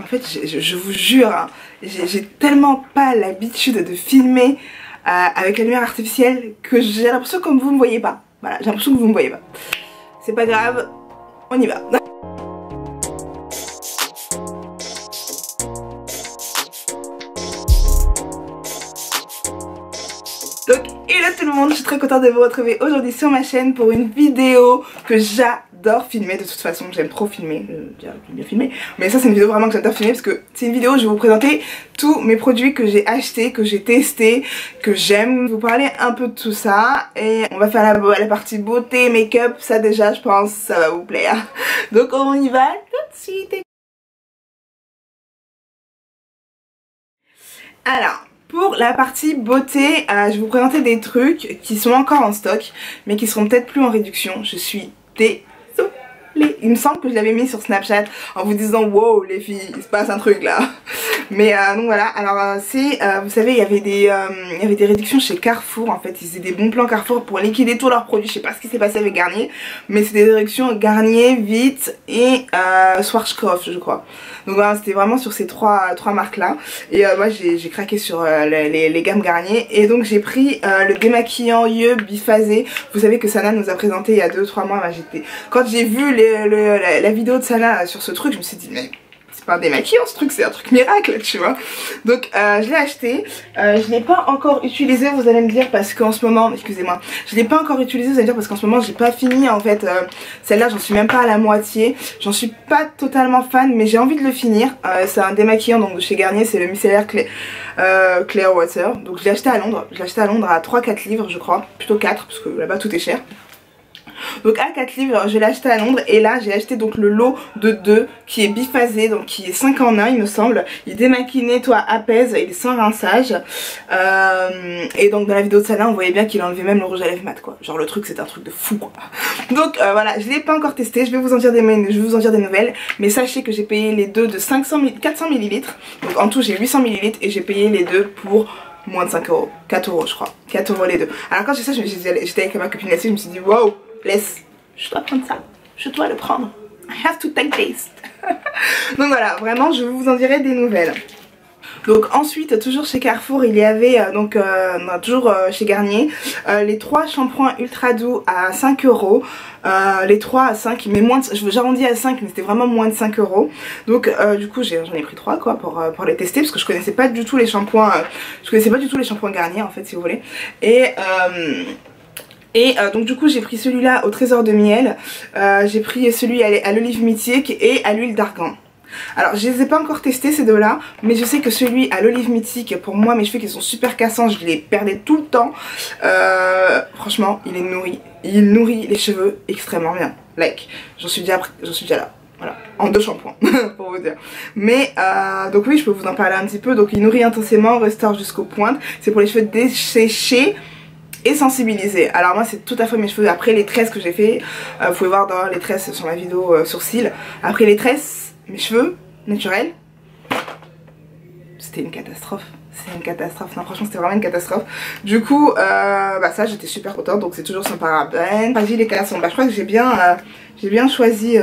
En fait, je vous jure, hein, j'ai tellement pas l'habitude de filmer avec la lumière artificielle que j'ai l'impression que vous me voyez pas. Voilà, j'ai l'impression que vous me voyez pas. C'est pas grave, on y va. Donc, hello tout le monde, je suis très contente de vous retrouver aujourd'hui sur ma chaîne pour une vidéo que j'adore filmer. De toute façon, j'aime trop filmer, j'aime bien filmer, mais ça c'est une vidéo vraiment que j'adore filmer parce que c'est une vidéo où je vais vous présenter tous mes produits que j'ai achetés, que j'ai testés, que j'aime. Vous parler un peu de tout ça et on va faire la partie beauté, make-up, ça déjà je pense ça va vous plaire. Donc on y va tout de suite. Alors, pour la partie beauté, je vais vous présenter des trucs qui sont encore en stock, mais qui seront peut-être plus en réduction. Je suis désolée. Il me semble que je l'avais mis sur Snapchat en vous disant wow les filles, il se passe un truc là. Mais donc voilà, alors vous savez, il y avait des réductions chez Carrefour. En fait, ils faisaient des bons plans Carrefour pour liquider tous leurs produits. Je sais pas ce qui s'est passé avec Garnier, mais c'était des réductions Garnier, Vite et Schwarzkopf, je crois. Donc voilà, c'était vraiment sur ces trois marques là. Et moi j'ai craqué sur les gammes Garnier. Et donc j'ai pris le démaquillant yeux biphasé. Vous savez que Sana nous a présenté il y a 2-3 mois. Quand j'ai vu la vidéo de Sana sur ce truc, je me suis dit mais c'est pas un démaquillant ce truc, c'est un truc miracle, tu vois. Donc je l'ai acheté, je l'ai pas encore utilisé, vous allez me dire, parce qu'en ce moment, excusez-moi, je l'ai pas encore utilisé, vous allez me dire, parce qu'en ce moment j'ai pas fini en fait. Celle-là j'en suis même pas à la moitié, j'en suis pas totalement fan, mais j'ai envie de le finir. C'est un démaquillant donc de chez Garnier, c'est le micellaire Clear Water. Donc je l'ai acheté à Londres, à 3-4 livres je crois, plutôt 4 parce que là-bas tout est cher. Donc à 4 livres, je l'ai acheté à Londres et là j'ai acheté donc le lot de 2 qui est biphasé, donc qui est 5 en 1 il me semble. Il démaquille, nettoie, apaise, il est sans rinçage. Et donc dans la vidéo de Sana on voyait bien qu'il enlevait même le rouge à lèvres mat quoi. Genre le truc c'est un truc de fou quoi. Donc voilà, je l'ai pas encore testé, je vais vous en dire des nouvelles. Mais sachez que j'ai payé les deux de 400 ml. Donc en tout j'ai 800 ml et j'ai payé les deux pour moins de 5 euros. 4 euros je crois. 4 euros les deux. Alors quand j'ai ça, j'étais avec ma copine là-dessus, je me suis dit wow, laisse, je dois prendre ça, je dois le prendre. I have to take taste. Donc voilà, vraiment je vous en dirai des nouvelles. Donc ensuite, toujours chez Carrefour, il y avait toujours chez Garnier, les 3 shampoings ultra doux à 5 euros. Les 3 à 5, mais moins j'arrondis à 5, mais c'était vraiment moins de 5 euros. Donc du coup j'en ai pris 3 quoi pour les tester, parce que je connaissais pas du tout les shampoings, Garnier en fait si vous voulez. Donc du coup j'ai pris celui-là au trésor de miel, j'ai pris celui à l'olive mythique et à l'huile d'argan. Alors je les ai pas encore testés ces deux là, mais je sais que celui à l'olive mythique, pour moi mes cheveux qui sont super cassants, je les perdais tout le temps. Franchement il nourrit les cheveux extrêmement bien. Like, j'en suis déjà là. Voilà, en 2 shampoings pour vous dire. Mais donc oui, je peux vous en parler un petit peu. Donc il nourrit intensément, restaure jusqu'aux pointes. C'est pour les cheveux desséchés et sensibilisés. Alors moi c'est tout à fait mes cheveux. Après les tresses que j'ai fait, vous pouvez voir dans les tresses sur ma vidéo sourcils. Après les tresses, mes cheveux naturels, c'était une catastrophe. C'est une catastrophe, non franchement c'était vraiment une catastrophe. Du coup ça j'étais super contente. Donc c'est toujours sans parabènes, fragile et cassant. Je crois que j'ai bien choisi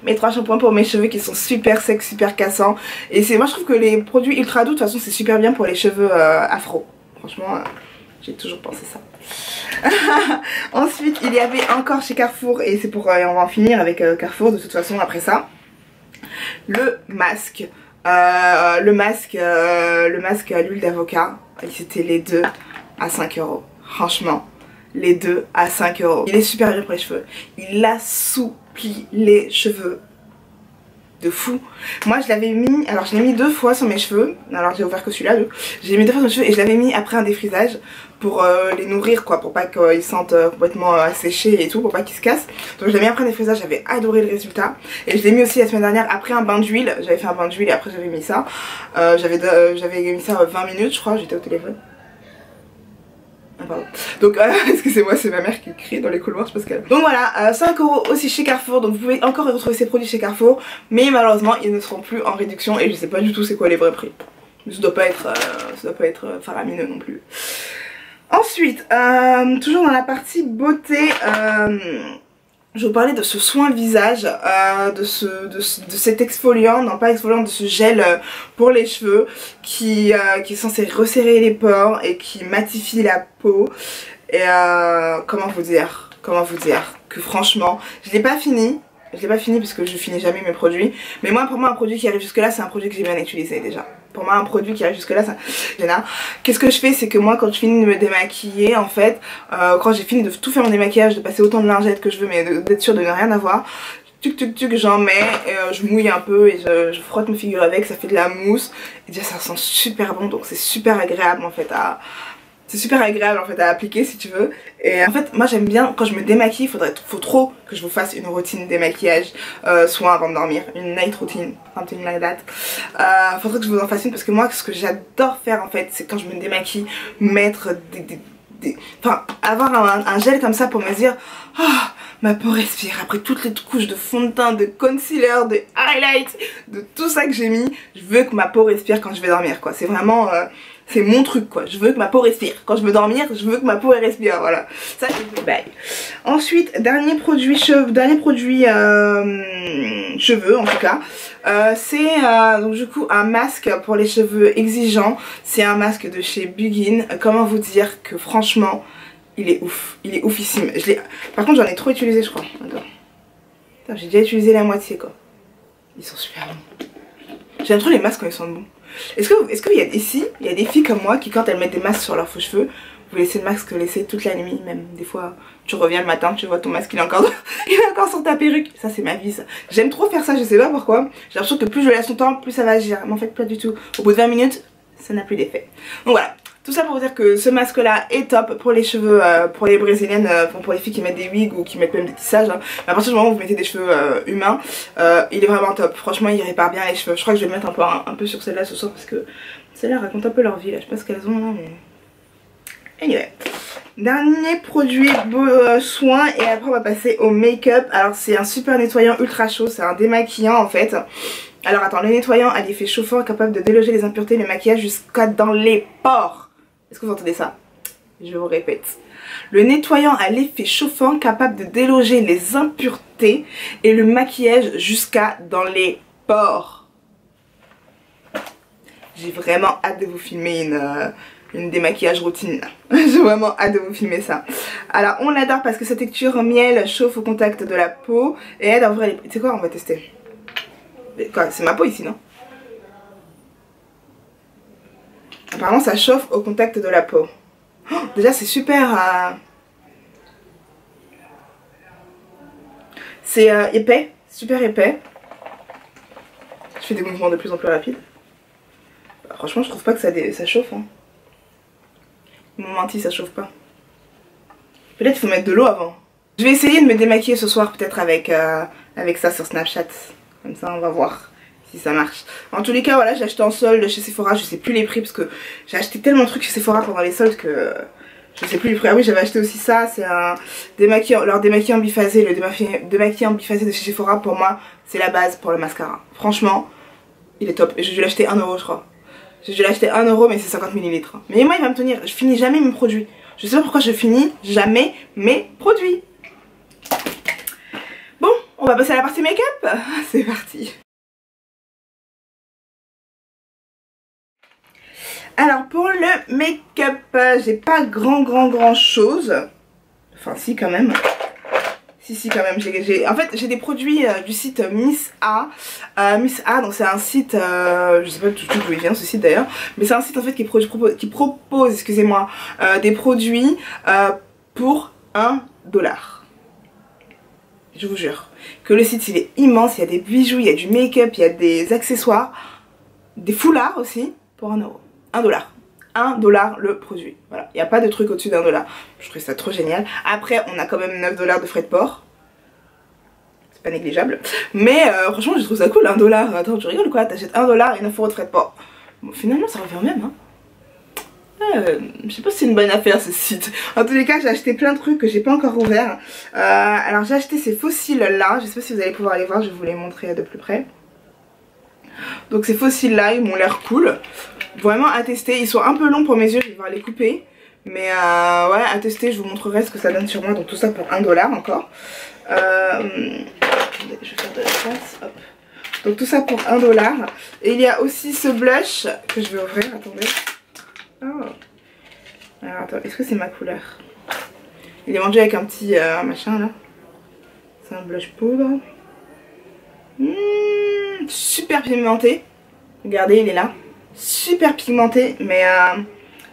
mes 3 shampoings pour mes cheveux qui sont super secs, super cassants. Et moi je trouve que les produits ultra doux de toute façon c'est super bien pour les cheveux afro. Franchement j'ai toujours pensé ça. Ensuite il y avait encore chez Carrefour, et c'est pour on va en finir avec Carrefour de toute façon après ça, le masque. Le masque à l'huile d'avocat. C'était les deux à 5 euros. Franchement, les deux à 5 euros. Il est super bien pour les cheveux. Il assouplit les cheveux de fou. Moi je l'avais mis, alors je l'ai mis 2 fois sur mes cheveux. Alors j'ai ouvert que celui-là, j'ai mis 2 fois sur mes cheveux et je l'avais mis après un défrisage pour les nourrir quoi, pour pas qu'ils sentent complètement asséchés et tout, pour pas qu'ils se cassent. Donc je l'ai mis après un défrisage, j'avais adoré le résultat. Et je l'ai mis aussi la semaine dernière après un bain d'huile. J'avais fait un bain d'huile et après j'avais mis ça. J'avais mis ça 20 minutes je crois, j'étais au téléphone. Ah, pardon. Donc excusez-moi, c'est ma mère qui crie dans les couloirs, je pense qu'elle... Donc voilà, 5 euros aussi chez Carrefour. Donc vous pouvez encore retrouver ces produits chez Carrefour, mais malheureusement ils ne seront plus en réduction et je sais pas du tout c'est quoi les vrais prix. Mais ça doit pas être faramineux non plus. Ensuite, toujours dans la partie beauté, je vais vous parler de ce soin visage, de cet exfoliant, non pas exfoliant, de ce gel pour les cheveux qui est censé resserrer les pores et qui matifie la peau. Et comment vous dire que franchement, je l'ai pas fini parce que je finis jamais mes produits. Mais moi, pour moi, un produit qui arrive jusque là, c'est un produit que j'ai bien utilisé déjà. Pour moi, un produit qui arrive jusque là, qu'est-ce que je fais, c'est que moi, quand je finis de me démaquiller, en fait, quand j'ai fini de tout faire mon démaquillage, de passer autant de lingettes que je veux, mais d'être sûre de ne rien avoir, j'en mets, et je mouille un peu et je frotte mes figures avec, ça fait de la mousse. Et déjà, ça sent super bon, donc c'est super agréable en fait à... C'est super agréable en fait à appliquer si tu veux. Et en fait moi j'aime bien quand je me démaquille, faut trop que je vous fasse une routine démaquillage, soit avant de dormir, une night routine, something like that. Faudrait que je vous en fasse une parce que moi ce que j'adore faire en fait c'est quand je me démaquille, mettre enfin avoir un gel comme ça pour me dire oh, ma peau respire après toutes les couches de fond de teint, de concealer, de highlight, de tout ça que j'ai mis. Je veux que ma peau respire quand je vais dormir quoi, c'est vraiment... c'est mon truc quoi, je veux que ma peau respire. Quand je veux dormir, je veux que ma peau elle respire, voilà. Ça c'est le bail. Ensuite, dernier produit cheveux en tout cas. C'est donc du coup un masque pour les cheveux exigeants. C'est un masque de chez Bugin. Comment vous dire que franchement, il est ouf. Il est oufissime. Par contre j'en ai trop utilisé je crois. J'ai déjà utilisé la moitié quoi. Ils sont super bons. J'aime trop les masques quand ils sont bons. Est-ce qu'il y a ici, il y a des filles comme moi qui quand elles mettent des masques sur leurs faux cheveux, vous laissez le masque laisser toute la nuit, même des fois tu reviens le matin, tu vois ton masque il est encore sur ta perruque. Ça c'est ma vie ça. J'aime trop faire ça, je sais pas pourquoi. J'ai l'impression que plus je laisse longtemps, plus ça va agir. Mais en fait pas du tout. Au bout de 20 minutes, ça n'a plus d'effet. Donc voilà. Tout ça pour vous dire que ce masque là est top pour les cheveux, pour les brésiliennes, pour les filles qui mettent des wigs ou qui mettent même des tissages. Hein. À partir du moment où vous mettez des cheveux humains, il est vraiment top. Franchement il répare bien les cheveux. Je crois que je vais le mettre un peu sur celle-là ce soir parce que celle-là raconte un peu leur vie là. Je sais pas ce qu'elles ont là mais... Anyway. Dernier produit soin et après on va passer au make-up. Alors c'est un super nettoyant ultra chaud, c'est un démaquillant en fait. Alors attends, le nettoyant a l'effet chauffant capable de déloger les impuretés, le maquillage jusqu'à dans les pores. Est-ce que vous entendez ça? Je vous répète. Le nettoyant a l'effet chauffant capable de déloger les impuretés et le maquillage jusqu'à dans les pores. J'ai vraiment hâte de vous filmer une démaquillage routine. J'ai vraiment hâte de vous filmer ça. Alors on l'adore parce que sa texture miel chauffe au contact de la peau et aide à ouvrir les... Tu sais quoi, on va tester. Quoi, c'est ma peau ici non? Apparemment ça chauffe au contact de la peau. Oh, déjà c'est super... C'est épais, super épais. Je fais des mouvements de plus en plus rapides. Bah, franchement je trouve pas que ça chauffe. Hein. Mon menti ça chauffe pas. Peut-être qu'il faut mettre de l'eau avant. Je vais essayer de me démaquiller ce soir peut-être avec ça sur Snapchat. Comme ça on va voir si ça marche. En tous les cas voilà, j'ai acheté en solde chez Sephora, je sais plus les prix parce que j'ai acheté tellement de trucs chez Sephora pendant les soldes que je sais plus les prix. Ah oui j'avais acheté aussi ça, c'est un démaquillant, leur démaquillant biphasé, le démaquillant biphasé de chez Sephora pour moi c'est la base pour le mascara. Franchement il est top et j'ai dû l'acheter 1 € je crois. J'ai dû l'acheter 1 € mais c'est 50 ml. Mais moi il va me tenir, je finis jamais mes produits. Je sais pas pourquoi je finis jamais mes produits. Bon, on va passer à la partie make-up. C'est parti. Alors pour le make-up, j'ai pas grand chose. Enfin si quand même. Si quand même. En fait j'ai des produits du site Miss A. Miss A, donc c'est un site, je sais pas du tout d'où il vient ce site d'ailleurs. Mais c'est un site en fait qui propose excusez-moi, des produits pour 1 $. Je vous jure que le site il est immense, il y a des bijoux, il y a du make-up, il y a des accessoires, des foulards aussi pour 1 €. 1 $. 1 $ le produit. Voilà, il n'y a pas de truc au-dessus d'1 $. Je trouve ça trop génial. Après, on a quand même 9 $ de frais de port. C'est pas négligeable. Mais franchement, je trouve ça cool, 1 $. Attends, tu rigoles quoi? T'achètes 1 $ et 9 € de frais de port. Bon, finalement, ça revient même. Hein. Je sais pas si c'est une bonne affaire ce site. En tous les cas j'ai acheté plein de trucs que j'ai pas encore ouvert. Alors j'ai acheté ces fossiles là. Je sais pas si vous allez pouvoir les voir, je vais vous les montrer de plus près. Donc ces fossiles là ils m'ont l'air cool. Vraiment à tester, ils sont un peu longs pour mes yeux, je vais devoir les couper. Mais ouais à tester, je vous montrerai ce que ça donne sur moi. Donc tout ça pour 1 $ encore. Je vais faire de la place. Hop. Donc tout ça pour 1$. Et il y a aussi ce blush que je vais ouvrir. Attendez. Oh. Alors attends, est-ce que c'est ma couleur? Il est vendu avec un petit machin là. C'est un blush poudre. Super pigmenté. Regardez, il est là. Super pigmenté. Mais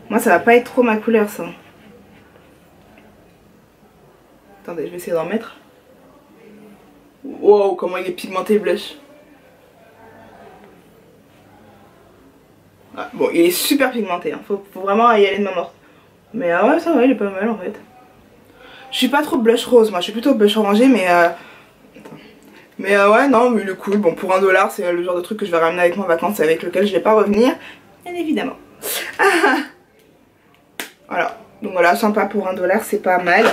moi ça va pas être trop ma couleur ça. Attendez, je vais essayer d'en mettre. Wow, comment il est pigmenté le blush. Ah, bon, il est super pigmenté, hein. Faut vraiment y aller de main morte. Mais ouais, ça va, il est pas mal en fait. Je suis pas trop blush rose, moi je suis plutôt blush orangé, mais ouais, non, mais il est cool. Bon, pour 1$, c'est le genre de truc que je vais ramener avec moi en vacances et avec lequel je vais pas revenir, bien évidemment. Voilà, donc voilà, sympa pour 1$, c'est pas mal.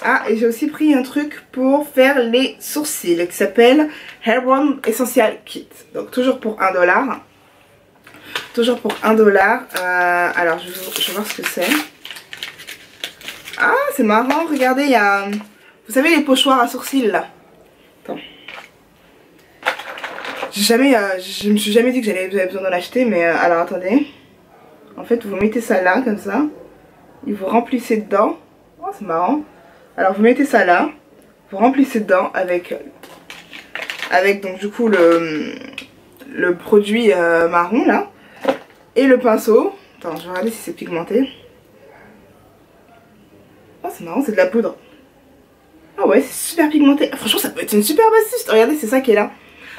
Ah, et j'ai aussi pris un truc pour faire les sourcils qui s'appelle Hair Bond Essential Kit. Donc toujours pour 1$. Toujours pour 1$. Alors je vais voir ce que c'est. Ah, c'est marrant, regardez, il y a... Vous savez les pochoirs à sourcils là. Attends. Je me suis jamais dit que j'avais besoin d'en acheter, mais alors attendez. En fait, vous mettez ça là, comme ça. Et vous remplissez dedans. Oh, c'est marrant. Alors vous mettez ça là. Vous remplissez dedans avec donc du coup le produit marron là. Et le pinceau. Attends, je vais regarder si c'est pigmenté. Oh, c'est marrant, c'est de la poudre. Ah ouais, c'est super pigmenté. Franchement, ça peut être une superbe astuce. Regardez, c'est ça qui est là.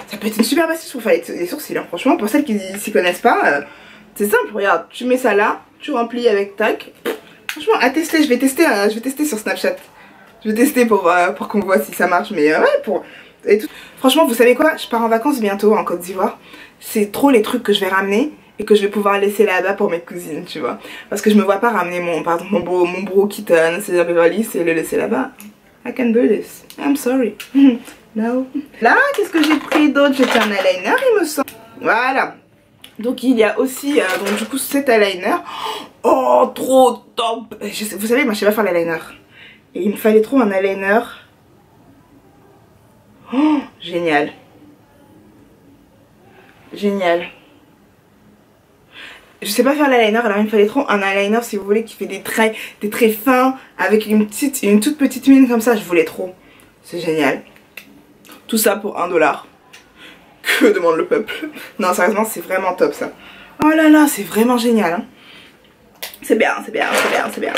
Ça peut être une superbe astuce pour faire les sourcils. Hein. Franchement, pour celles qui s'y connaissent pas, c'est simple. Regarde, tu mets ça là, tu remplis avec tac. Franchement, à tester. Je vais tester sur Snapchat. Je vais tester pour qu'on voit si ça marche. Mais ouais, et tout. Franchement, vous savez quoi? Je pars en vacances bientôt en Côte d'Ivoire. C'est trop les trucs que je vais ramener et que je vais pouvoir laisser là-bas pour mes cousines, tu vois. Parce que je me vois pas ramener mon bro kitten, c'est la Beverly, c'est le laisser là-bas. I can do this. I'm sorry. No. Là, qu'est-ce que j'ai pris d'autre? J'ai pris un eyeliner, il me semble. Voilà. Donc il y a aussi, donc du coup, cet eyeliner. Oh, trop top. Vous savez, moi je sais pas faire l'eyeliner. Et il me fallait trop un eyeliner. Oh, génial. Génial. Je sais pas faire l'eyeliner, alors il me fallait trop un eyeliner si vous voulez qui fait des traits fins avec une toute petite mine comme ça, je voulais trop. C'est génial. Tout ça pour 1$. Que demande le peuple? Non, sérieusement, c'est vraiment top ça. Oh là là, c'est vraiment génial. Hein. C'est bien, c'est bien, c'est bien, c'est bien.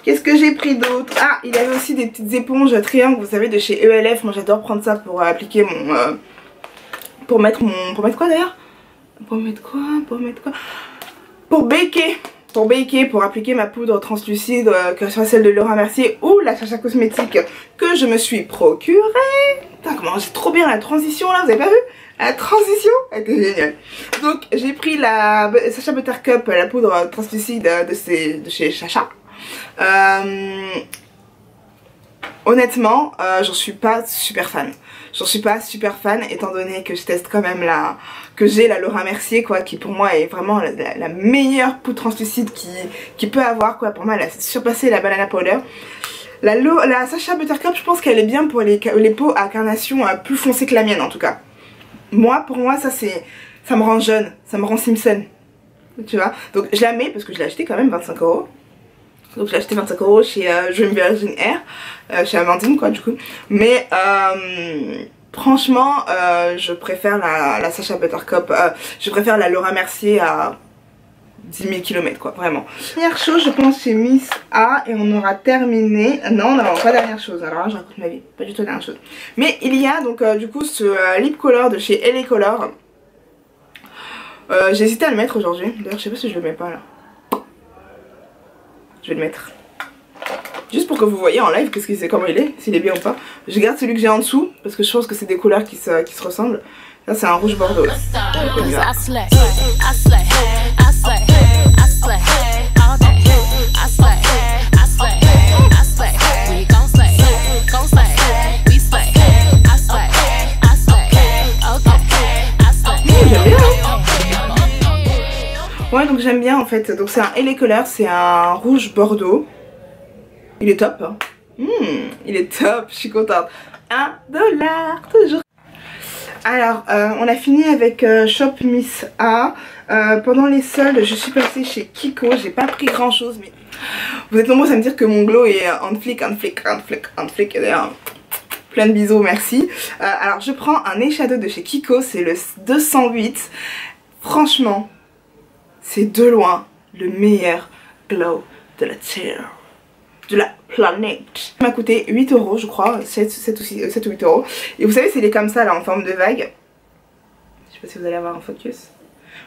Qu'est-ce que j'ai pris d'autre? Ah, il y avait aussi des petites éponges triangles, vous savez, de chez ELF. Moi, j'adore prendre ça pour appliquer mon... Pour mettre quoi d'ailleurs? Pour mettre quoi? Pour baker, pour appliquer ma poudre translucide, que ce soit celle de Laura Mercier ou la Chacha Cosmétique que je me suis procurée. Putain, comment j'ai trop bien la transition là, vous avez pas vu? La transition, elle était géniale. Donc j'ai pris la Sacha Buttercup, la poudre translucide de chez Chacha. Honnêtement, j'en suis pas super fan. J'en suis pas super fan étant donné que je teste quand même que j'ai la Laura Mercier quoi, qui pour moi est vraiment la meilleure poudre translucide qui peut avoir quoi. Pour moi elle a surpassé la Banana Powder. La Sacha Buttercup, je pense qu'elle est bien pour les peaux à carnation plus foncées que la mienne en tout cas. Pour moi ça me rend jeune, ça me rend Simpson. Tu vois, donc je la mets parce que je l'ai acheté quand même 25 €. Donc j'ai acheté 25 € chez Dream Virgin Air, chez Amandine quoi du coup. Mais franchement je préfère la Sacha Buttercup, je préfère la Laura Mercier à 10 000 km quoi, vraiment. Dernière chose je pense chez Miss A et on aura terminé. Non, non, pas dernière chose, alors là je raconte ma vie, pas du tout dernière chose. Mais il y a donc du coup ce lip color de chez LA Color. J'ai hésité à le mettre aujourd'hui, d'ailleurs je sais pas si je le mets pas là. Je vais le mettre. Juste pour que vous voyez en live comment il est, s'il est bien ou pas. Je garde celui que j'ai en dessous parce que je pense que c'est des couleurs qui se ressemblent. Là c'est un rouge bordeaux. Là. Ouais, donc j'aime bien en fait. Donc c'est un LA Color, c'est un rouge bordeaux. Il est top. Hein. Il est top, je suis contente. $1 toujours. Alors on a fini avec Shop Miss A. Pendant les soldes je suis passée chez Kiko. J'ai pas pris grand chose mais vous êtes nombreux à me dire que mon glow est on flic. Et d'ailleurs plein de bisous, merci. Alors je prends un eyeshadow de chez Kiko, c'est le 208. Franchement c'est de loin le meilleur glow de la Terre, de la planète. Il m'a coûté 8 € je crois, 7 ou 8 €. Et vous savez c'est les comme ça là en forme de vague. Je sais pas si vous allez avoir un focus.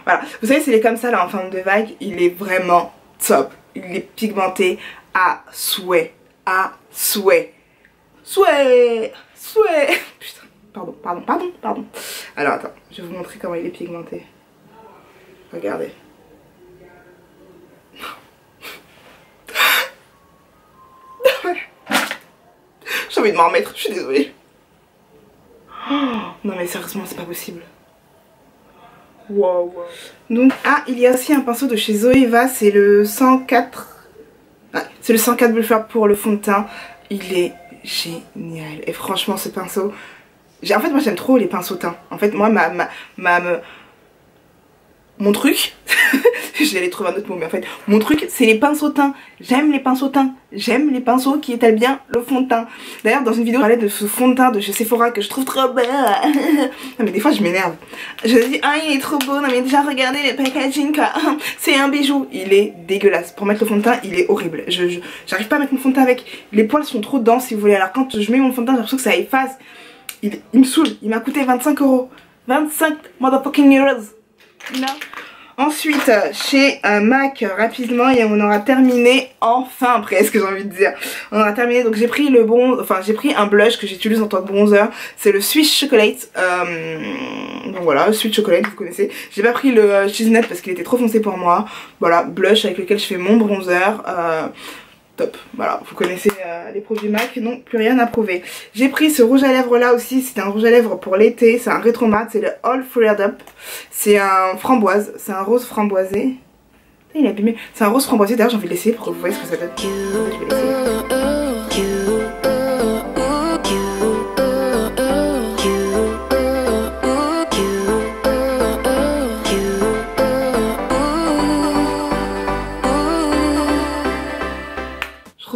Voilà, vous savez c'est les comme ça là en forme de vague. Il est vraiment top. Il est pigmenté à souhait. À souhait. Souhait. Putain, pardon. Alors attends, je vais vous montrer comment il est pigmenté. Regardez. J'ai envie de m'en remettre, je suis désolée. Non mais sérieusement c'est pas possible. Wow. Donc il y a aussi un pinceau de chez Zoeva, c'est le 104. C'est le 104 Bluffer pour le fond de teint. Il est génial. Et franchement ce pinceau, en fait moi j'aime trop les pinceaux teints. En fait moi mon truc j'allais trouver un autre mot mais en fait mon truc c'est les pinceaux teints. J'aime les pinceaux teints, j'aime les pinceaux qui étalent bien le fond de teint. D'ailleurs dans une vidéo je parlais de ce fond de teint de chez Sephora que je trouve trop beau. Non mais des fois je m'énerve. Je me dis il est trop beau, non mais déjà regardez le packaging quoi. C'est un bijou. Il est dégueulasse. Pour mettre le fond de teint il est horrible. J'arrive pas à mettre mon fond de teint avec. Les poils sont trop denses si vous voulez. Alors quand je mets mon fond de teint j'ai l'impression que ça efface. Il me saoule. Il m'a coûté 25 €. 25 motherfucking euros. Non. Ensuite chez MAC rapidement et on aura terminé enfin presque j'ai envie de dire. On aura terminé donc j'ai pris j'ai pris un blush que j'utilise en tant que bronzer. C'est le Swiss Chocolate. Donc voilà, Sweet Chocolate vous connaissez. J'ai pas pris le Cheesinette parce qu'il était trop foncé pour moi. Voilà, blush avec lequel je fais mon bronzer. Top, voilà, vous connaissez les produits MAC, non, plus rien à prouver. J'ai pris ce rouge à lèvres là aussi, c'est un rouge à lèvres pour l'été, c'est un rétro mat, c'est le All Flared Up. C'est un framboise, c'est un rose framboisé. Il est abîmé, c'est un rose framboisé, d'ailleurs j'ai envie de l'essayer pour que vous voyez ce que ça donne. Je vais l'essayer.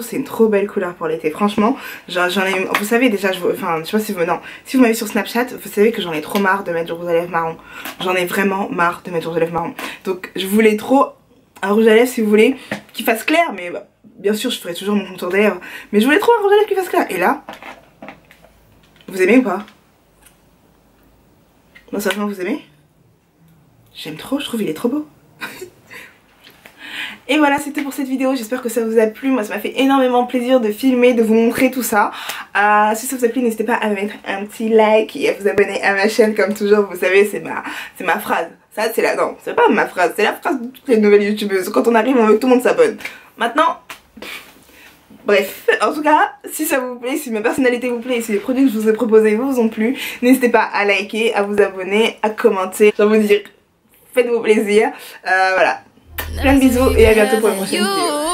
C'est une trop belle couleur pour l'été, franchement j'en ai, vous savez déjà, je sais pas si vous, non, si vous m'avez sur Snapchat, vous savez que j'en ai trop marre de mettre du rouge à lèvres marron. J'en ai vraiment marre de mettre du rouge à lèvres marron. Donc je voulais trop un rouge à lèvres si vous voulez, qui fasse clair, mais bah, bien sûr je ferai toujours mon contour des lèvres, mais je voulais trop un rouge à lèvres qui fasse clair. Et là, vous aimez ou pas? Non sérieusement vous aimez? J'aime trop, je trouve il est trop beau. Et voilà, c'était pour cette vidéo, j'espère que ça vous a plu. Moi ça m'a fait énormément plaisir de filmer, de vous montrer tout ça. Si ça vous a plu, n'hésitez pas à mettre un petit like et à vous abonner à ma chaîne comme toujours. Vous savez c'est ma phrase. Ça c'est la, non c'est pas ma phrase, c'est la phrase de toutes les nouvelles youtubeuses. Quand on arrive on veut que tout le monde s'abonne. Maintenant, bref, en tout cas, si ça vous plaît, si ma personnalité vous plaît et si les produits que je vous ai proposés vous ont plu, n'hésitez pas à liker, à vous abonner, à commenter. J'ai envie de dire, faites-vous plaisir. Voilà. Plein de bisous et à bientôt pour une prochaine vidéo.